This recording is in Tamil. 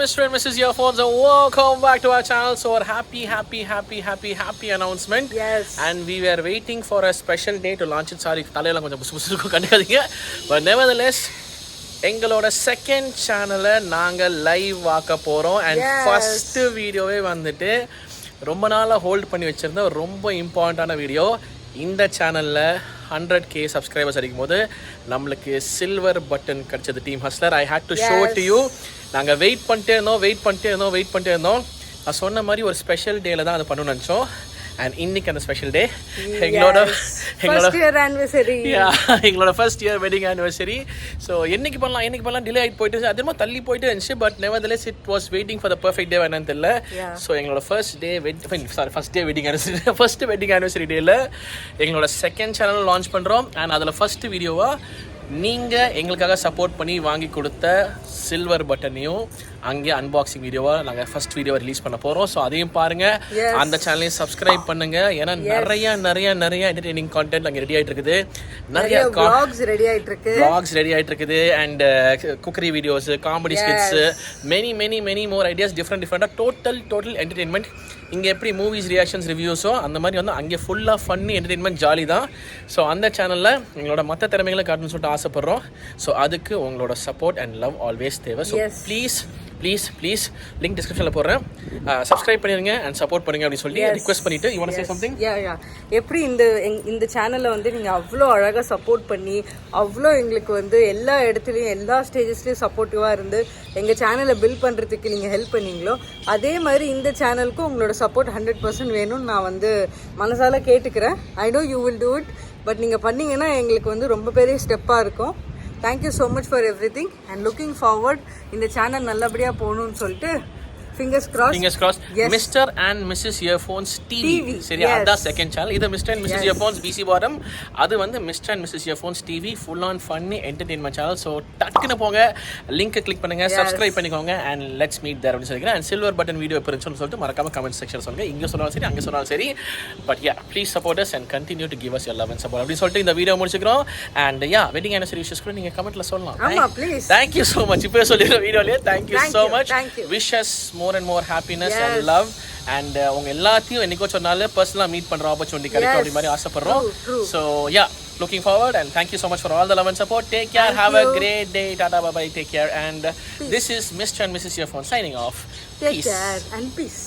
Mr. and Mrs. Earphones, and welcome back to our channel. So, a happy announcement. Yes. And we were waiting for a special day to launch it. Sorry, தலையெல்லாம் கொஞ்சம் புசு புசுக்கு கண்டுக்காதீங்க. But nevertheless, எங்களோட செகண்ட் சேனலை நாங்கள் லைவ் ஆக்க போகிறோம். அண்ட் ஃபஸ்ட்டு வீடியோவே வந்துட்டு ரொம்ப நாளாக ஹோல்ட் பண்ணி வச்சுருந்த ரொம்ப இம்பார்ட்டண்டான வீடியோ. இந்த சேனலில் 100K சப்ஸ்கிரைபர்ஸ் அடிக்கும் போது நம்மளுக்கு சில்வர் பட்டன் கிடச்சது team hustler. I hate to show to you. நாங்கள் வெயிட் பண்ணிட்டே இருந்தோம். நான் சொன்ன மாதிரி ஒரு ஸ்பெஷல் டேல தான் அதை பண்ணணும்னு நினச்சோம். அண்ட் இன்னைக்கு அந்த ஸ்பெஷல் டே எங்களோட first year wedding anniversary. So என்னைக்கு பண்ணலாம் டிலே ஆகிட்டு போயிட்டு அதுமா தள்ளி போயிட்டு இருந்துச்சு. But nevertheless it was waiting for the perfect day என்னன்னு தெரியல. ஸோ எங்களோட ஃபர்ஸ்ட் வெட்டிங் ஆனிவர்சரி டேல எங்களோட செகண்ட் சேனல் லான்ச் பண்ணுறோம். அண்ட் அதில் ஃபர்ஸ்ட் வீடியோவாக நீங்கள் எங்களுக்காக சப்போர்ட் பண்ணி வாங்கி கொடுத்த சில்வர் பட்டனையும் அங்கே அன்பாக்சிங் வீடியோவாக நாங்கள் ஃபர்ஸ்ட் வீடியோவை ரிலீஸ் பண்ண போகிறோம். ஸோ அதையும் பாருங்கள், அந்த சேனலையும் சப்ஸ்கிரைப் பண்ணுங்கள். ஏன்னா நிறைய என்டர்டெய்னிங் கான்டென்ட் அங்கே ரெடி ஆகிட்டு இருக்குது. நிறைய vlogs ரெடி ஆகிட்டு இருக்குது. And cookery videos, comedy kids, many more ideas, டிஃப்ரெண்டாக டோட்டல் என்டர்டெயின்மெண்ட். இங்கே எப்படி மூவிஸ் ரியாக்ஷன்ஸ் ரிவ்யூஸோ அந்த மாதிரி வந்து அங்கே ஃபுல்லாக ஃபன்னி என்டர்டெயின்மெண்ட் ஜாலி தான். ஸோ அந்த சேனலில் எங்களோட மற்ற திறமைகளை காட்டணும்னு சொல்லிட்டு ஆசைப்பட்றோம். ஸோ அதுக்கு உங்களோட சப்போர்ட் அண்ட் லவ் ஆல்வேஸ் தேவை. ஸோ ப்ளீஸ் லிங்க் டிஸ்கிரிப்ஷனில் போடுறேன். சப்ஸ்கிரைப் பண்ணிடுங்க அண்ட் சப்போர்ட் பண்ணுங்க அப்படின்னு சொல்லி ரிக்வெஸ்ட் பண்ணிட்டு you want to say something? எப்படி இந்த சேனலை வந்து நீங்கள் அவ்வளோ அழகாக சப்போர்ட் பண்ணி அவ்வளோ எங்களுக்கு வந்து எல்லா இடத்துலையும் எல்லா ஸ்டேஜஸ்லையும் சப்போர்ட்டிவாக இருந்து எங்கள் சேனலை பில்ட் பண்ணுறதுக்கு நீங்கள் ஹெல்ப் பண்ணீங்களோ அதே மாதிரி இந்த சேனலுக்கும் உங்களோட சப்போர்ட் 100% வேணும்னு நான் வந்து மனசால கேட்டுக்கிறேன். I know you will do it. But நீங்கள் பண்ணீங்கன்னா எங்களுக்கு வந்து ரொம்ப பெரிய ஸ்டெப்பாக இருக்கும். Thank you so much for everything and looking forward இந்த சேனல் நல்லபடியா போகணும்னு சொல்லிட்டு fingers crossed. Yes. Mr. and Mrs. Earphones TV. சரி, அதான் செகண்ட் சேனல். இது Mr. and Mrs. Earphones BC Bottom. அது வந்து Mr. and Mrs. Earphones TV full on funny entertainment channel. So டக்குன்னு போங்க, லிங்க் கிளிக் பண்ணுங்க, சப்ஸ்கிரைப் பண்ணிக்கோங்க அண்ட் லெட்ஸ் மீட் தேர் அப்படின்னு சொல்லிக்கிறேன். அண்ட் சில்வர் பட்டன் வீடியோ எப்போ இருந்துச்சுன்னு சொல்லிட்டு மறக்காம கமெண்ட் செக்ஷன் சொல்லுங்க. இங்கே சொன்னாலும் சரி, அங்கே சொன்னாலும் சரி. But please support us and continue to give us your love and support அப்படின்னு சொல்லிட்டு இந்த வீடியோ முடிச்சுக்கிறோம். அண்ட் வெட்டிங் ஆனிவர்சரி விஷஸ் கூட நீங்கள் கமெண்ட்ல சொல்லலாம். Thank you so much. இப்போ சொல்லிடுற வீடியோலேயே thank you so much. Wish us more and more happiness and love. And உங்க எல்லாத்தையும் என்னைக்கோ சொன்னாலும் பர்சனலாக மீட் பண்ற ஆப்பர்ச்சுனிட்டி கிடைக்கும் அப்படி மாதிரி ஆசைப்படுறோம். So looking forward and thank you so much for all the love and support. Take care. Have a great day. Tata, bye bye. Take care. And this is Mr. and Mrs. Earphones signing off. Take care and peace.